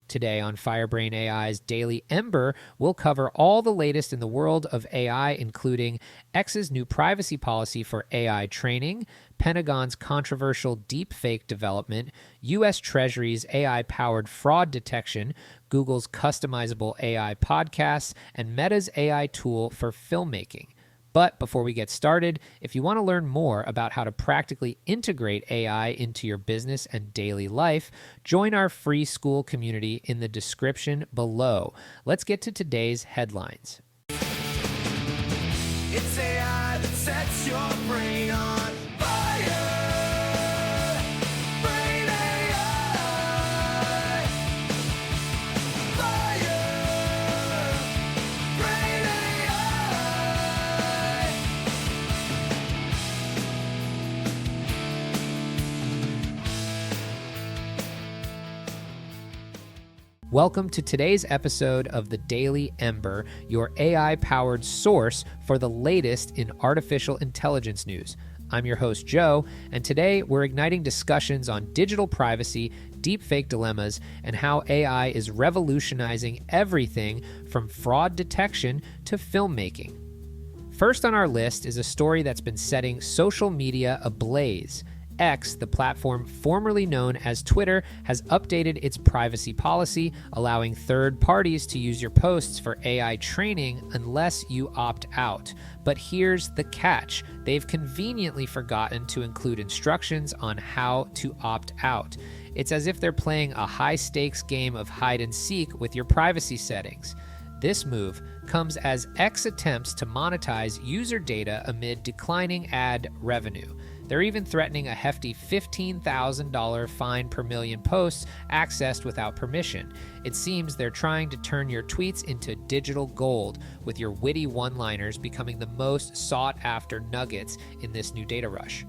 Today on Firebrain AI's Daily Ember, we'll cover all the latest in the world of AI, including X's new privacy policy for AI training, Pentagon's controversial deepfake development, U.S. Treasury's AI-powered fraud detection, Google's customizable AI podcasts, and Meta's AI tool for filmmaking. But before we get started, if you want to learn more about how to practically integrate AI into your business and daily life, join our free school community in the description below. Let's get to today's headlines. It's AI that sets your brain on fire. Brain AI. Fire. Brain AI. Welcome to today's episode of the Daily Ember, your AI-powered source for the latest in artificial intelligence news. I'm your host, Joe, and today we're igniting discussions on digital privacy, deepfake dilemmas, and how AI is revolutionizing everything from fraud detection to filmmaking. First on our list is a story that's been setting social media ablaze. X, the platform formerly known as Twitter, has updated its privacy policy, allowing third parties to use your posts for AI training unless you opt out. But here's the catch. They've conveniently forgotten to include instructions on how to opt out. It's as if they're playing a high-stakes game of hide and seek with your privacy settings. This move comes as X attempts to monetize user data amid declining ad revenue. They're even threatening a hefty $15,000 fine per million posts accessed without permission. It seems they're trying to turn your tweets into digital gold, with your witty one-liners becoming the most sought-after nuggets in this new data rush.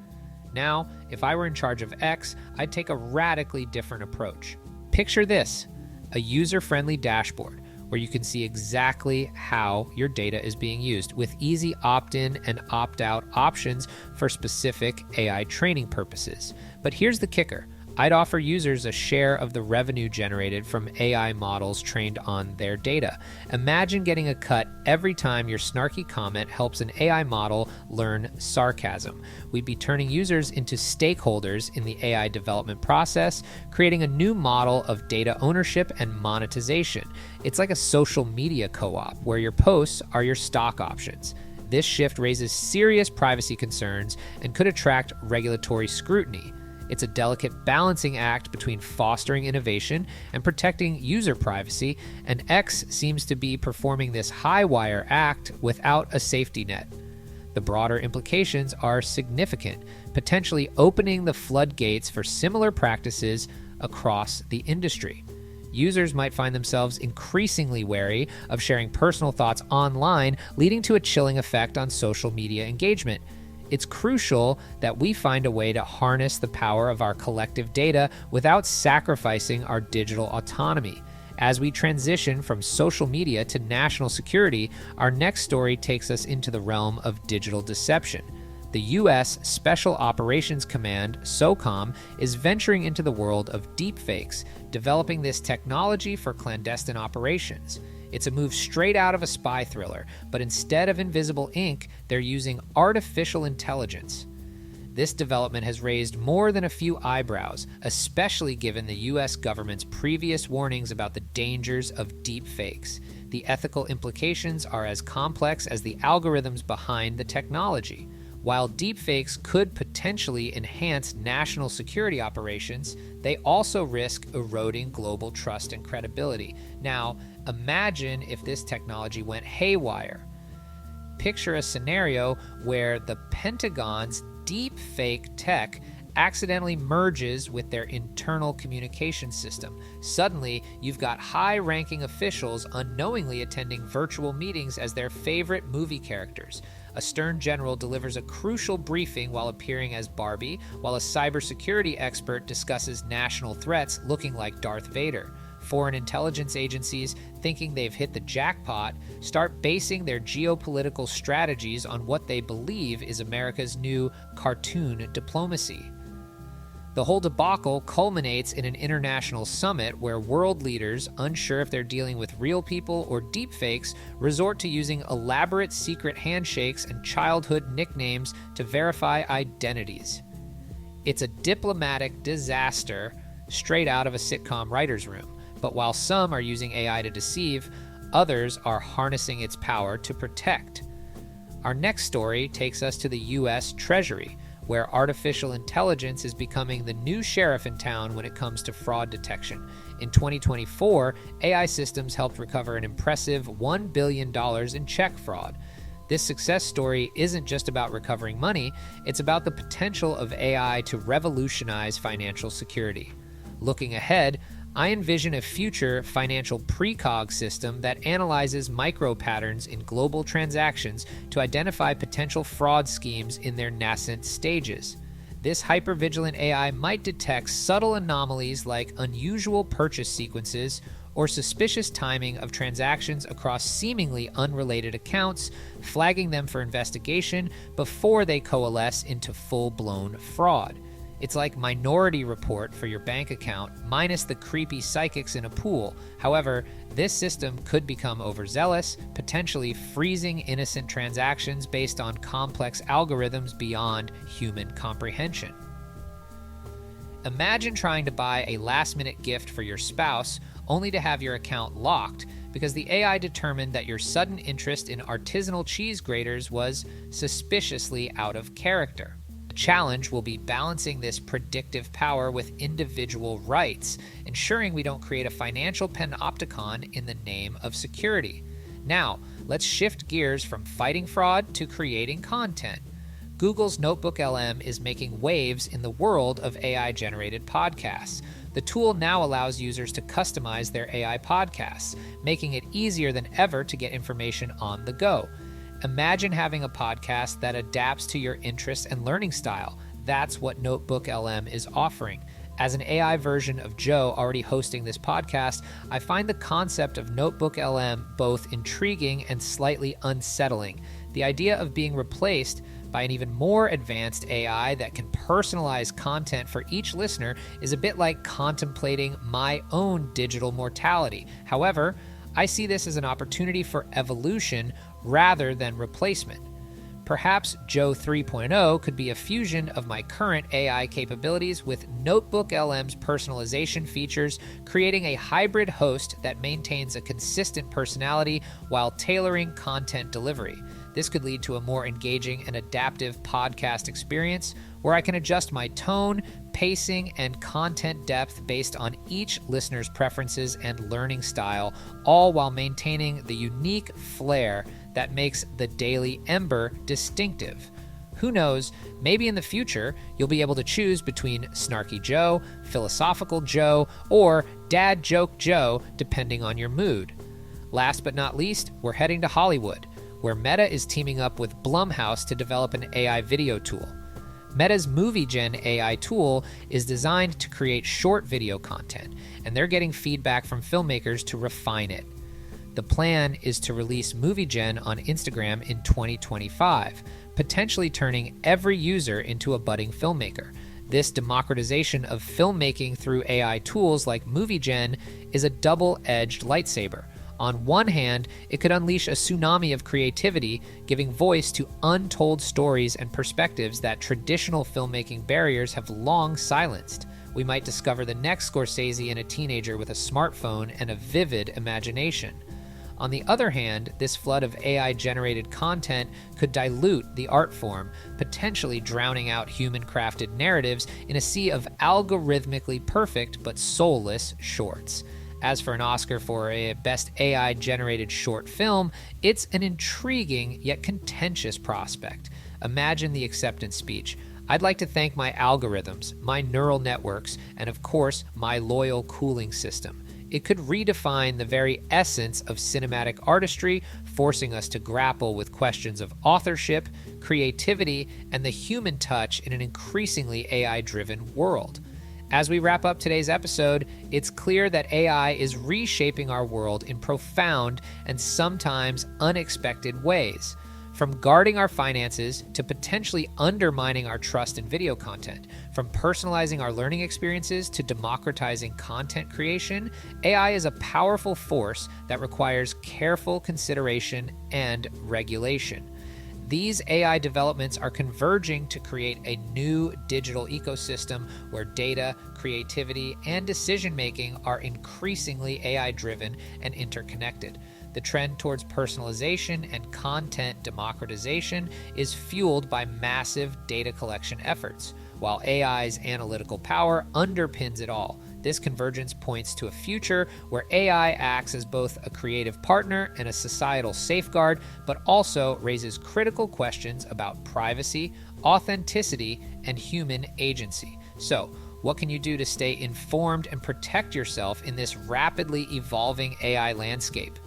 Now, if I were in charge of X, I'd take a radically different approach. Picture this: a user-friendly dashboard where you can see exactly how your data is being used, with easy opt-in and opt-out options for specific AI training purposes. But here's the kicker. I'd offer users a share of the revenue generated from AI models trained on their data. Imagine getting a cut every time your snarky comment helps an AI model learn sarcasm. We'd be turning users into stakeholders in the AI development process, creating a new model of data ownership and monetization. It's like a social media co-op where your posts are your stock options. This shift raises serious privacy concerns and could attract regulatory scrutiny. It's a delicate balancing act between fostering innovation and protecting user privacy, and X seems to be performing this high-wire act without a safety net. The broader implications are significant, potentially opening the floodgates for similar practices across the industry. Users might find themselves increasingly wary of sharing personal thoughts online, leading to a chilling effect on social media engagement. It's crucial that we find a way to harness the power of our collective data without sacrificing our digital autonomy. As we transition from social media to national security, our next story takes us into the realm of digital deception. The U.S. Special Operations Command, SOCOM, is venturing into the world of deepfakes, developing this technology for clandestine operations. It's a move straight out of a spy thriller, but instead of invisible ink, they're using artificial intelligence. This development has raised more than a few eyebrows, especially given the U.S. government's previous warnings about the dangers of deepfakes. The ethical implications are as complex as the algorithms behind the technology. While deepfakes could potentially enhance national security operations, they also risk eroding global trust and credibility. Now, imagine if this technology went haywire. Picture a scenario where the Pentagon's deepfake tech accidentally merges with their internal communication system. Suddenly, you've got high-ranking officials unknowingly attending virtual meetings as their favorite movie characters. A stern general delivers a crucial briefing while appearing as Barbie, while a cybersecurity expert discusses national threats looking like Darth Vader. Foreign intelligence agencies, thinking they've hit the jackpot, start basing their geopolitical strategies on what they believe is America's new cartoon diplomacy. The whole debacle culminates in an international summit where world leaders, unsure if they're dealing with real people or deepfakes, resort to using elaborate secret handshakes and childhood nicknames to verify identities. It's a diplomatic disaster straight out of a sitcom writer's room. But while some are using AI to deceive, others are harnessing its power to protect. Our next story takes us to the U.S. Treasury, where artificial intelligence is becoming the new sheriff in town when it comes to fraud detection. In 2024, AI systems helped recover an impressive $1 billion in check fraud. This success story isn't just about recovering money, it's about the potential of AI to revolutionize financial security. Looking ahead, I envision a future financial precog system that analyzes micro patterns in global transactions to identify potential fraud schemes in their nascent stages. This hypervigilant AI might detect subtle anomalies like unusual purchase sequences or suspicious timing of transactions across seemingly unrelated accounts, flagging them for investigation before they coalesce into full-blown fraud. It's like Minority Report for your bank account, minus the creepy psychics in a pool. However, this system could become overzealous, potentially freezing innocent transactions based on complex algorithms beyond human comprehension. Imagine trying to buy a last-minute gift for your spouse, only to have your account locked because the AI determined that your sudden interest in artisanal cheese graters was suspiciously out of character. The challenge will be balancing this predictive power with individual rights, ensuring we don't create a financial panopticon in the name of security. Now, let's shift gears from fighting fraud to creating content. Google's Notebook LM is making waves in the world of AI-generated podcasts. The tool now allows users to customize their AI podcasts, making it easier than ever to get information on the go. Imagine having a podcast that adapts to your interests and learning style. That's what Notebook LM is offering. As an AI version of Joe already hosting this podcast, I find the concept of Notebook LM both intriguing and slightly unsettling. The idea of being replaced by an even more advanced AI that can personalize content for each listener is a bit like contemplating my own digital mortality. However, I see this as an opportunity for evolution rather than replacement. Perhaps Joe 3.0 could be a fusion of my current AI capabilities with Notebook LM's personalization features, creating a hybrid host that maintains a consistent personality while tailoring content delivery. This could lead to a more engaging and adaptive podcast experience where I can adjust my tone, pacing, and content depth based on each listener's preferences and learning style, all while maintaining the unique flair that makes the Daily Ember distinctive. Who knows, maybe in the future, you'll be able to choose between Snarky Joe, Philosophical Joe, or Dad Joke Joe, depending on your mood. Last but not least, we're heading to Hollywood, where Meta is teaming up with Blumhouse to develop an AI video tool. Meta's MovieGen AI tool is designed to create short video content, and they're getting feedback from filmmakers to refine it. The plan is to release MovieGen on Instagram in 2025, potentially turning every user into a budding filmmaker. This democratization of filmmaking through AI tools like MovieGen is a double-edged lightsaber. On one hand, it could unleash a tsunami of creativity, giving voice to untold stories and perspectives that traditional filmmaking barriers have long silenced. We might discover the next Scorsese and a teenager with a smartphone and a vivid imagination. On the other hand, this flood of AI-generated content could dilute the art form, potentially drowning out human-crafted narratives in a sea of algorithmically perfect but soulless shorts. As for an Oscar for a Best AI-Generated Short Film, it's an intriguing yet contentious prospect. Imagine the acceptance speech. I'd like to thank my algorithms, my neural networks, and of course, my loyal cooling system. It could redefine the very essence of cinematic artistry, forcing us to grapple with questions of authorship, creativity, and the human touch in an increasingly AI-driven world. As we wrap up today's episode, it's clear that AI is reshaping our world in profound and sometimes unexpected ways. From guarding our finances to potentially undermining our trust in video content, from personalizing our learning experiences to democratizing content creation, AI is a powerful force that requires careful consideration and regulation. These AI developments are converging to create a new digital ecosystem where data, creativity, and decision-making are increasingly AI-driven and interconnected. The trend towards personalization and content democratization is fueled by massive data collection efforts, while AI's analytical power underpins it all. This convergence points to a future where AI acts as both a creative partner and a societal safeguard, but also raises critical questions about privacy, authenticity, and human agency. So, what can you do to stay informed and protect yourself in this rapidly evolving AI landscape?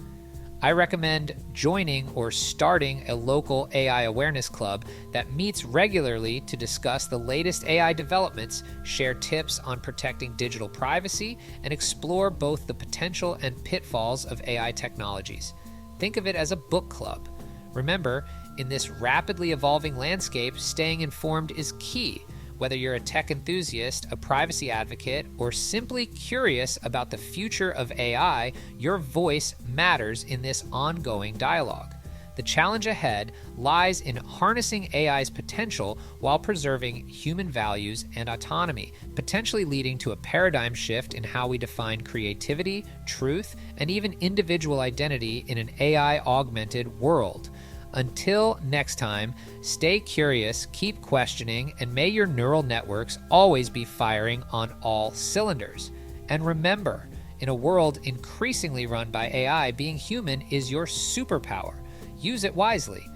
I recommend joining or starting a local AI awareness club that meets regularly to discuss the latest AI developments, share tips on protecting digital privacy, and explore both the potential and pitfalls of AI technologies. Think of it as a book club. Remember, in this rapidly evolving landscape, staying informed is key. Whether you're a tech enthusiast, a privacy advocate, or simply curious about the future of AI, your voice matters in this ongoing dialogue. The challenge ahead lies in harnessing AI's potential while preserving human values and autonomy, potentially leading to a paradigm shift in how we define creativity, truth, and even individual identity in an AI-augmented world. Until next time, stay curious, keep questioning, and may your neural networks always be firing on all cylinders. And remember, in a world increasingly run by AI, being human is your superpower. Use it wisely.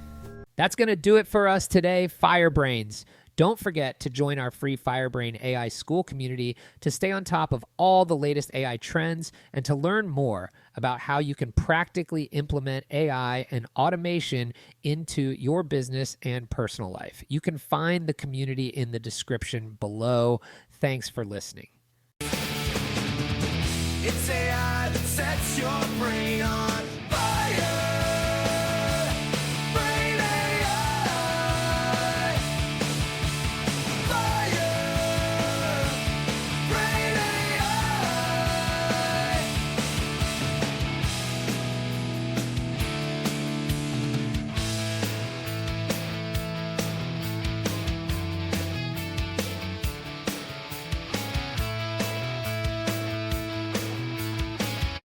That's going to do it for us today, Firebrains. Don't forget to join our free Firebrain AI school community to stay on top of all the latest AI trends and to learn more about how you can practically implement AI and automation into your business and personal life. You can find the community in the description below. Thanks for listening. It's AI that sets your brain on